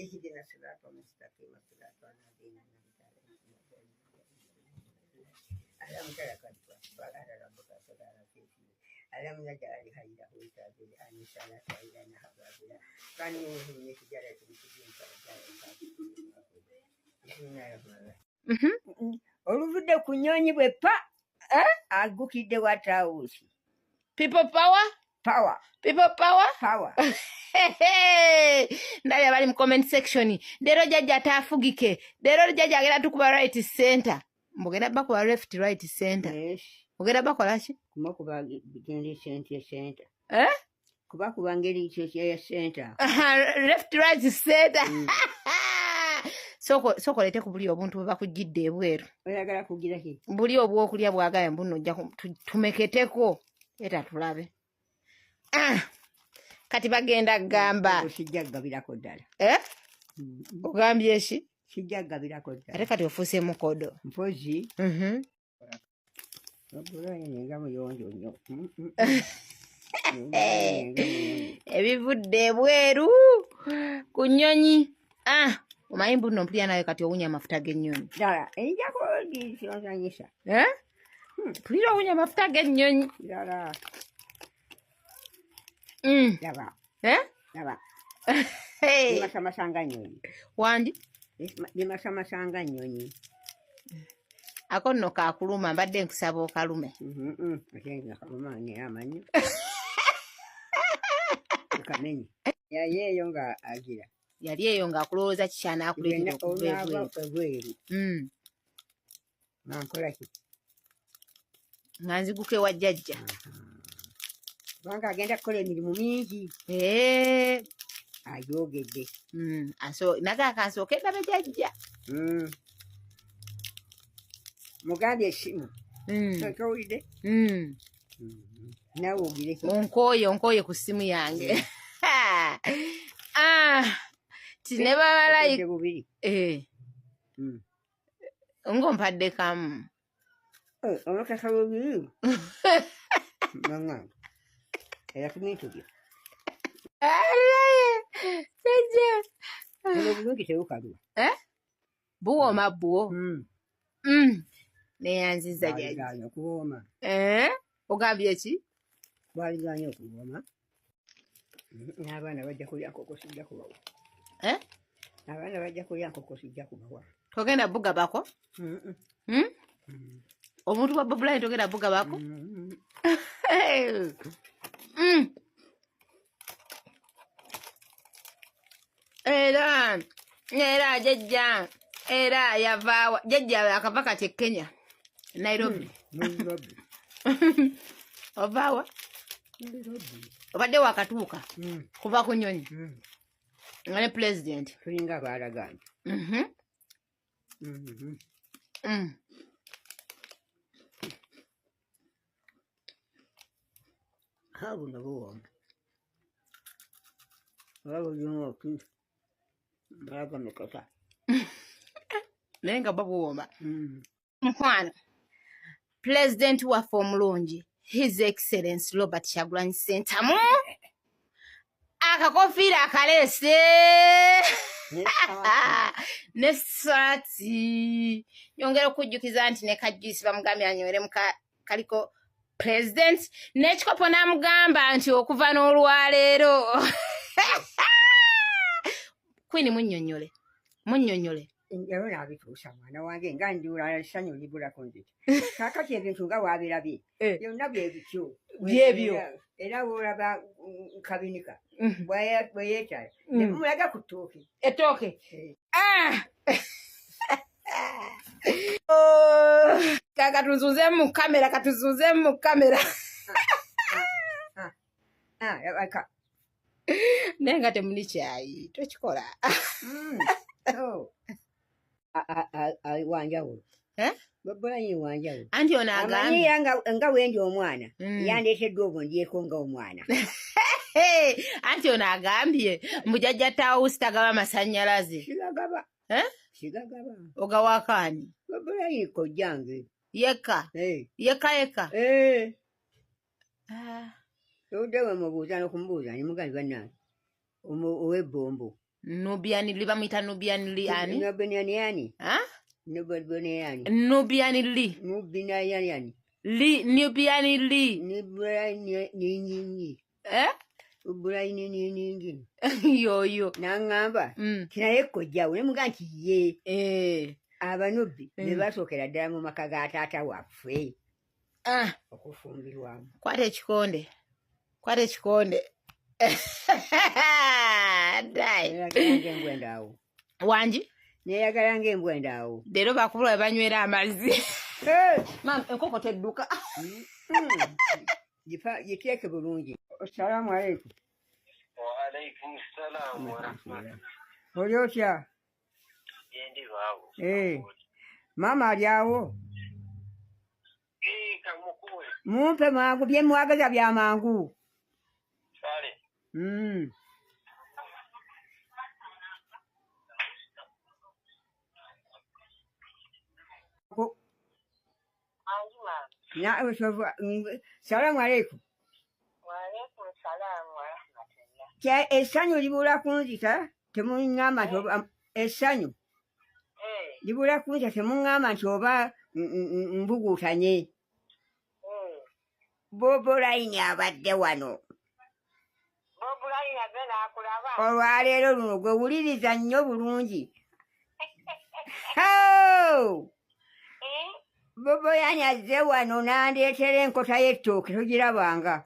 اهدنا الصراط المستقيم صراط الذين أنعمت عليهم ألم تر كيف فعل ربك بأصحاب الفيل ألم نجعل خيره سبيلا أن سلك إلينا حبابنا فنوهم من شجرة سجين بسم الله الرحمن الرحيم oluvudde ku nnyonyi bwe pa agukidde watawusi People power. Ndabya bali mu comment section. Dero jajja taafugike. Dero jajja agenda tukuba right center. Mbogenda bakuba left right center. Yes. Ogenda bakola ki? Kuba gende center. Kuba ngeri kye center. Left right center. Soko lete ku buli obuntu bakujjidde ebweru. Oyagala kugira ki? Buli obwokulya bwagaya mbuno ojja tumeketeko. Eta tulabe. Kati bagenda gamba. Osijja gabirako ddala. Ogambye ki? Sijja gabirako ddala. Ate kati ofuuse mukodo. Mpozi. Obulayi nenga muyonjo nnyo. Ebivudde ebweru ku nnyonyi. Omanyi mbuno mpulira nawe kati owunya amafuta g'ennyonyi. Ddala enjako gisonsanyisa. Mpulira owunya amafuta g'ennyonyi. Ddala. Laba. Laba. Bimasamasanga nnyonyi. Wandi? Bimasamasanga nnyonyi. Ako nno kaakuluma mbadde nkusaba okalume. Ate nga kaluma ne amanyi. Kamenyi. Yali eyo nga agira. Yali eyo ng'akulowooza kikyana akuleetera okuva ebweru. Nankola ki? Nga nziguke wa jjajja. Kubanga agenda kukola emirimu mingi. Ajoogedde. Naga akansooke ndabe jjajja. Mugambye essimu. Towulidde? Naawe ogireki. Onkooye ku ssimu yange. Tine babalayi. Bubiri. Ng'ompadde kamu. Omakaka bubiri. Mama. Era kumintu byo. Jjajja. Olobulungi tewukalwa. Buwooma bwo. Neyanziza jjajja. Bwaligaanye okuwooma. Ogambye ki? Bwaligaanye okuwooma. N'abaana bajja kulya nkoko sijja kubawa. Abaana bajja kulya nkoko sijja kubawa. Togenda bugabako? Omuntu wa Babulani togenda bugabako? Era jjajja. Era yavaawa. Jjajja akava kati e Kenya. Nairobi. Ovaawa? Obadde wakatuuka. Kuva ku nnyonyi. Nga ne president. Tulinga baalagaanye. Buno buwooma. Oba bulimu oki. Balaga mikota. Naye nga babuwooma. Mukwano. President waffe omulungi. His Excellency Robert Kyagulanyi Ssentamu. Akakofiira akaleese. Ne saati. Yongera okujjukiza nti ne kajjuisi bamugambye anywere mu kaliko president. N'ekikopo n'amugamba nti okuva n'olwaleero. Queen munnyonnyole. Njalo n'abituusa mwana wange nga njula essanyu libulako nzita. Kaakati ebintu nga waabirabye. Byonna bye bityo. Byebyo. Era woolaba kabinika. Bwe yeetala. Ne mulaga ku ttooke. Ettooke. Katuzunze mu kamera. Naye nga temuli kyayi. Tokikola. Wanjawulo. Babulani wanjawulo. Anti ono agambye. Amanyi nga wendi omwana. Yandeeteddwa obwo ndyeko nga omwana. Anti ono agambye mbu jjajja Tawusi tagaba masannyalaze. Sigagaba. Sigagaba. Ogawakaani. Babulani kojjange. Yekka. Yekka. Todde we mubuuza n'okumubuuza ne muganzi bannange. Ow'ebbombo. Nubian Lee bamwita Nubian Lee ani? Nubian yani? Ha? Nubian yani? Nubian Lee. Nubian yani? Lee, Nubian Lee. Nubian ni. Eh? Nubian ni. Yo. Nangamba. Kinaye kojja we muganti ye. Abanubbi ne basokera ddala mu maka ga taata waffe. Okufumbirwamu. Kwate kikonde. Dai. Neyagala ng'embwendawo. Wanji? Neyagala ng'embwendawo. Leero bakubula banywera amazzi. Mam, enkoko tedduka. Giteeke bulungi. Assalamu alaikum. Wa alaikum salam wa rahmatullah. Oli otya? Yendi baawo. Mama ali awo? Kamukuwe. Mumpe mangu bye mwagaza bya mangu. Sale. Salamu alaikum. Wa alaikum salam wa rahmatullah. Essanyu libula kunzita temuŋŋamba nti essanyu libula kunzita temuŋŋamba nti oba mbuguutanye. Bobo Line abadde wano. Bobo Line agenda akulaba. Olwaleero luno gwe wuliriza nnyo bulungi. Bobo Line azze wano n'andeetera enkota y'ettooke togirabanga.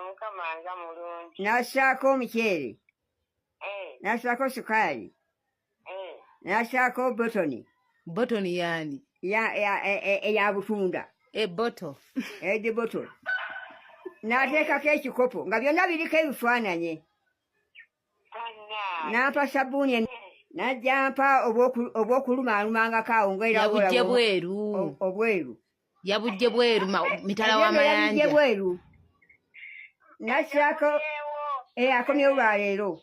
Mukama mulungi. N'assaako omuceere. N'assaako sukaali. N'assaako botoni. Botoni yani? Eya butunda. Boto. Edi boto. N'ateekako ekikopo nga byonna biriko ebifaananye. N'ampa sabbuuni n'ajjampa obw'okulumaalumangako awo yabujje bweru. Obweru. Yabujje bweru mitala w'amayanja. Yabujje bweru. N'assaako akomyewo lwaleero.